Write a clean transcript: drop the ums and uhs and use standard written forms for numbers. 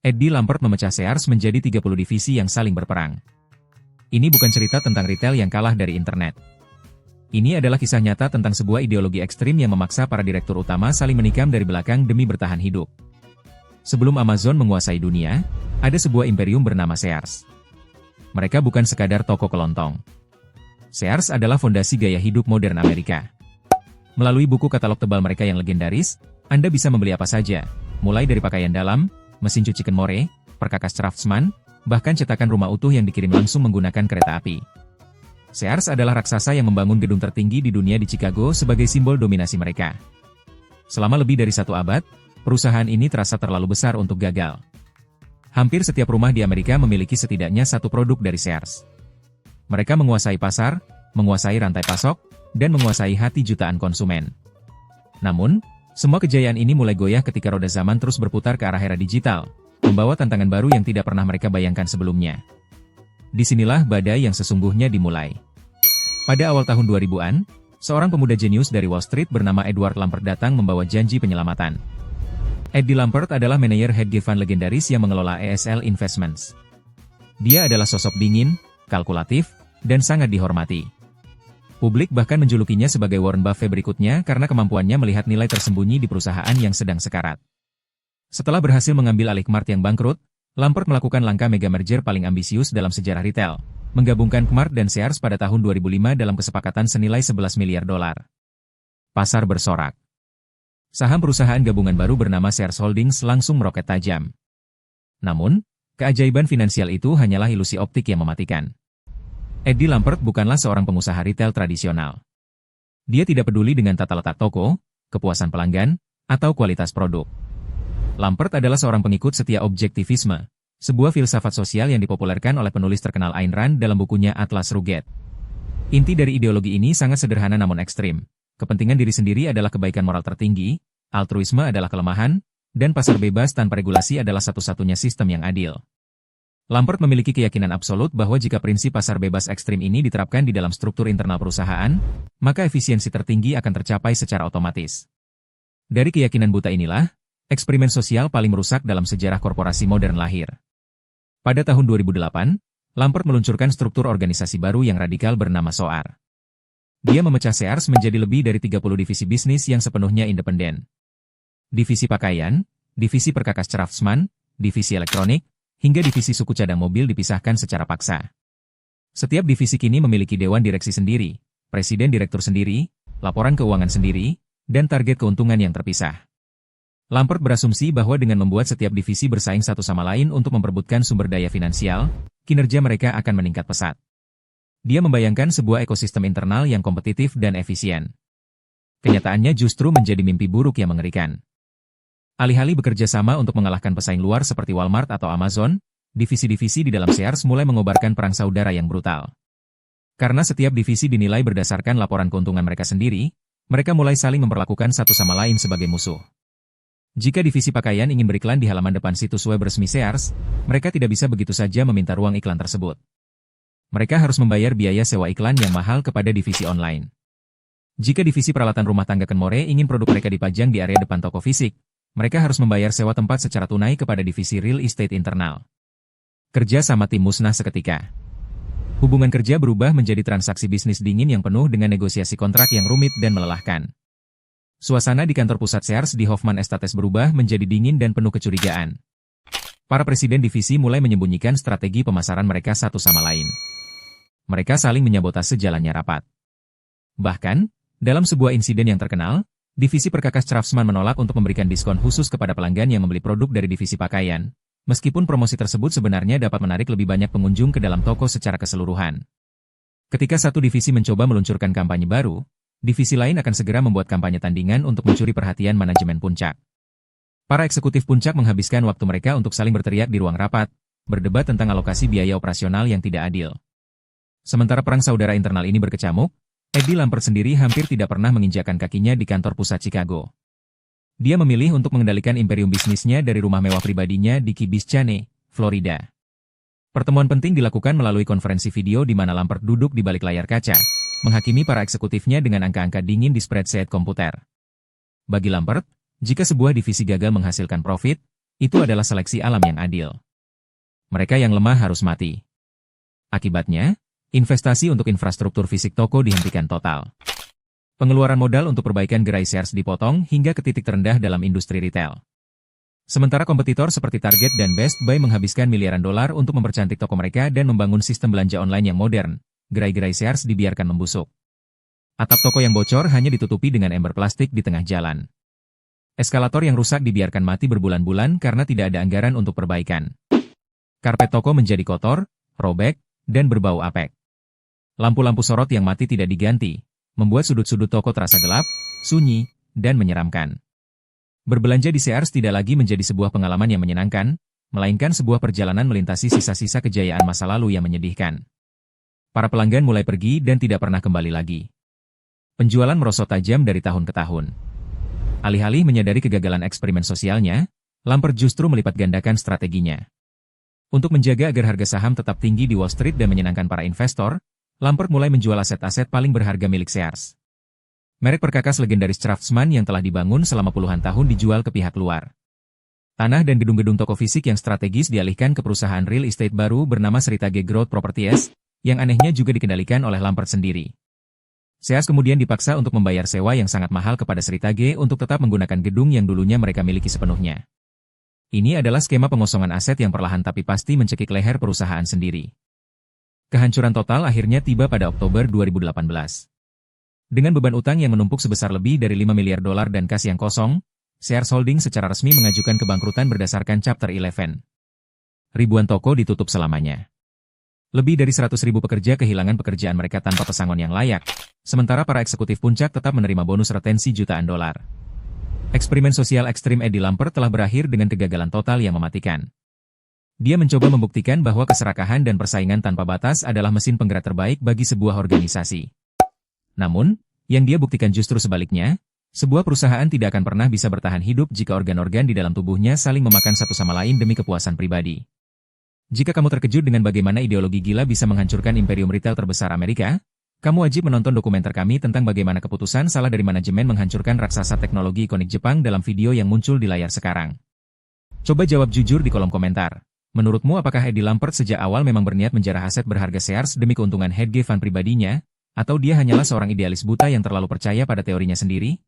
Eddie Lampert memecah Sears menjadi 30 divisi yang saling berperang. Ini bukan cerita tentang retail yang kalah dari internet. Ini adalah kisah nyata tentang sebuah ideologi ekstrim yang memaksa para direktur utama saling menikam dari belakang demi bertahan hidup. Sebelum Amazon menguasai dunia, ada sebuah imperium bernama Sears. Mereka bukan sekadar toko kelontong. Sears adalah fondasi gaya hidup modern Amerika. Melalui buku katalog tebal mereka yang legendaris, Anda bisa membeli apa saja, mulai dari pakaian dalam, mesin cuci Kenmore, perkakas Craftsman, bahkan cetakan rumah utuh yang dikirim langsung menggunakan kereta api. Sears adalah raksasa yang membangun gedung tertinggi di dunia di Chicago sebagai simbol dominasi mereka. Selama lebih dari 1 abad, perusahaan ini terasa terlalu besar untuk gagal. Hampir setiap rumah di Amerika memiliki setidaknya satu produk dari Sears. Mereka menguasai pasar, menguasai rantai pasok, dan menguasai hati jutaan konsumen. Namun, semua kejayaan ini mulai goyah ketika roda zaman terus berputar ke arah era digital, membawa tantangan baru yang tidak pernah mereka bayangkan sebelumnya. Disinilah badai yang sesungguhnya dimulai. Pada awal tahun 2000-an, seorang pemuda jenius dari Wall Street bernama Edward Lampert datang membawa janji penyelamatan. Eddie Lampert adalah manajer hedge fund legendaris yang mengelola ESL Investments. Dia adalah sosok dingin, kalkulatif, dan sangat dihormati. Publik bahkan menjulukinya sebagai Warren Buffett berikutnya karena kemampuannya melihat nilai tersembunyi di perusahaan yang sedang sekarat. Setelah berhasil mengambil alih Kmart yang bangkrut, Lampert melakukan langkah mega merger paling ambisius dalam sejarah retail, menggabungkan Kmart dan Sears pada tahun 2005 dalam kesepakatan senilai $11 miliar. Pasar bersorak. Saham perusahaan gabungan baru bernama Sears Holdings langsung meroket tajam. Namun, keajaiban finansial itu hanyalah ilusi optik yang mematikan. Eddie Lampert bukanlah seorang pengusaha retail tradisional. Dia tidak peduli dengan tata letak toko, kepuasan pelanggan, atau kualitas produk. Lampert adalah seorang pengikut setia objektivisme, sebuah filsafat sosial yang dipopulerkan oleh penulis terkenal Ayn Rand dalam bukunya Atlas Shrugged. Inti dari ideologi ini sangat sederhana namun ekstrim. Kepentingan diri sendiri adalah kebaikan moral tertinggi, altruisme adalah kelemahan, dan pasar bebas tanpa regulasi adalah satu-satunya sistem yang adil. Lampert memiliki keyakinan absolut bahwa jika prinsip pasar bebas ekstrim ini diterapkan di dalam struktur internal perusahaan, maka efisiensi tertinggi akan tercapai secara otomatis. Dari keyakinan buta inilah, eksperimen sosial paling merusak dalam sejarah korporasi modern lahir. Pada tahun 2008, Lampert meluncurkan struktur organisasi baru yang radikal bernama SOAR. Dia memecah Sears menjadi lebih dari 30 divisi bisnis yang sepenuhnya independen. Divisi pakaian, divisi perkakas Craftsman, divisi elektronik, hingga divisi suku cadang mobil dipisahkan secara paksa. Setiap divisi kini memiliki dewan direksi sendiri, presiden direktur sendiri, laporan keuangan sendiri, dan target keuntungan yang terpisah. Lampert berasumsi bahwa dengan membuat setiap divisi bersaing satu sama lain untuk memperebutkan sumber daya finansial, kinerja mereka akan meningkat pesat. Dia membayangkan sebuah ekosistem internal yang kompetitif dan efisien. Kenyataannya justru menjadi mimpi buruk yang mengerikan. Alih-alih bekerja sama untuk mengalahkan pesaing luar seperti Walmart atau Amazon, divisi-divisi di dalam Sears mulai mengobarkan perang saudara yang brutal. Karena setiap divisi dinilai berdasarkan laporan keuntungan mereka sendiri, mereka mulai saling memperlakukan satu sama lain sebagai musuh. Jika divisi pakaian ingin beriklan di halaman depan situs web resmi Sears, mereka tidak bisa begitu saja meminta ruang iklan tersebut. Mereka harus membayar biaya sewa iklan yang mahal kepada divisi online. Jika divisi peralatan rumah tangga Kenmore ingin produk mereka dipajang di area depan toko fisik, mereka harus membayar sewa tempat secara tunai kepada divisi real estate internal. Kerja sama tim musnah seketika. Hubungan kerja berubah menjadi transaksi bisnis dingin yang penuh dengan negosiasi kontrak yang rumit dan melelahkan. Suasana di kantor pusat Sears di Hoffman Estates berubah menjadi dingin dan penuh kecurigaan. Para presiden divisi mulai menyembunyikan strategi pemasaran mereka satu sama lain. Mereka saling menyabotase jalannya rapat. Bahkan, dalam sebuah insiden yang terkenal, divisi perkakas Craftsman menolak untuk memberikan diskon khusus kepada pelanggan yang membeli produk dari divisi pakaian, meskipun promosi tersebut sebenarnya dapat menarik lebih banyak pengunjung ke dalam toko secara keseluruhan. Ketika satu divisi mencoba meluncurkan kampanye baru, divisi lain akan segera membuat kampanye tandingan untuk mencuri perhatian manajemen puncak. Para eksekutif puncak menghabiskan waktu mereka untuk saling berteriak di ruang rapat, berdebat tentang alokasi biaya operasional yang tidak adil. Sementara perang saudara internal ini berkecamuk, Eddie Lampert sendiri hampir tidak pernah menginjakkan kakinya di kantor pusat Chicago. Dia memilih untuk mengendalikan imperium bisnisnya dari rumah mewah pribadinya di Key Biscayne, Florida. Pertemuan penting dilakukan melalui konferensi video di mana Lampert duduk di balik layar kaca, menghakimi para eksekutifnya dengan angka-angka dingin di spreadsheet komputer. Bagi Lampert, jika sebuah divisi gagal menghasilkan profit, Itu adalah seleksi alam yang adil. Mereka yang lemah harus mati. Akibatnya, investasi untuk infrastruktur fisik toko dihentikan total. Pengeluaran modal untuk perbaikan gerai Sears dipotong hingga ke titik terendah dalam industri retail. Sementara kompetitor seperti Target dan Best Buy menghabiskan miliaran dolar untuk mempercantik toko mereka dan membangun sistem belanja online yang modern, gerai-gerai Sears dibiarkan membusuk. Atap toko yang bocor hanya ditutupi dengan ember plastik di tengah jalan. Eskalator yang rusak dibiarkan mati berbulan-bulan karena tidak ada anggaran untuk perbaikan. Karpet toko menjadi kotor, robek, dan berbau apek. Lampu-lampu sorot yang mati tidak diganti, membuat sudut-sudut toko terasa gelap, sunyi, dan menyeramkan. Berbelanja di Sears tidak lagi menjadi sebuah pengalaman yang menyenangkan, melainkan sebuah perjalanan melintasi sisa-sisa kejayaan masa lalu yang menyedihkan. Para pelanggan mulai pergi dan tidak pernah kembali lagi. Penjualan merosot tajam dari tahun ke tahun. Alih-alih menyadari kegagalan eksperimen sosialnya, Lampert justru melipat gandakan strateginya. Untuk menjaga agar harga saham tetap tinggi di Wall Street dan menyenangkan para investor, Lampert mulai menjual aset-aset paling berharga milik Sears. Merek perkakas legendaris Craftsman yang telah dibangun selama puluhan tahun dijual ke pihak luar. Tanah dan gedung-gedung toko fisik yang strategis dialihkan ke perusahaan real estate baru bernama Seritage Growth Properties, yang anehnya juga dikendalikan oleh Lampert sendiri. Sears kemudian dipaksa untuk membayar sewa yang sangat mahal kepada Seritage untuk tetap menggunakan gedung yang dulunya mereka miliki sepenuhnya. Ini adalah skema pengosongan aset yang perlahan tapi pasti mencekik leher perusahaan sendiri. Kehancuran total akhirnya tiba pada Oktober 2018. Dengan beban utang yang menumpuk sebesar lebih dari 5 miliar dolar dan kas yang kosong, Sears Holdings secara resmi mengajukan kebangkrutan berdasarkan Chapter 11. Ribuan toko ditutup selamanya. Lebih dari 100.000 pekerja kehilangan pekerjaan mereka tanpa pesangon yang layak, sementara para eksekutif puncak tetap menerima bonus retensi jutaan dolar. Eksperimen sosial ekstrim Eddie Lampert telah berakhir dengan kegagalan total yang mematikan. Dia mencoba membuktikan bahwa keserakahan dan persaingan tanpa batas adalah mesin penggerak terbaik bagi sebuah organisasi. Namun, yang dia buktikan justru sebaliknya, sebuah perusahaan tidak akan pernah bisa bertahan hidup jika organ-organ di dalam tubuhnya saling memakan satu sama lain demi kepuasan pribadi. Jika kamu terkejut dengan bagaimana ideologi gila bisa menghancurkan imperium retail terbesar Amerika, kamu wajib menonton dokumenter kami tentang bagaimana keputusan salah dari manajemen menghancurkan raksasa teknologi ikonik Jepang dalam video yang muncul di layar sekarang. Coba jawab jujur di kolom komentar. Menurutmu apakah Eddie Lampert sejak awal memang berniat menjarah aset berharga Sears demi keuntungan hedge fund pribadinya, atau dia hanyalah seorang idealis buta yang terlalu percaya pada teorinya sendiri?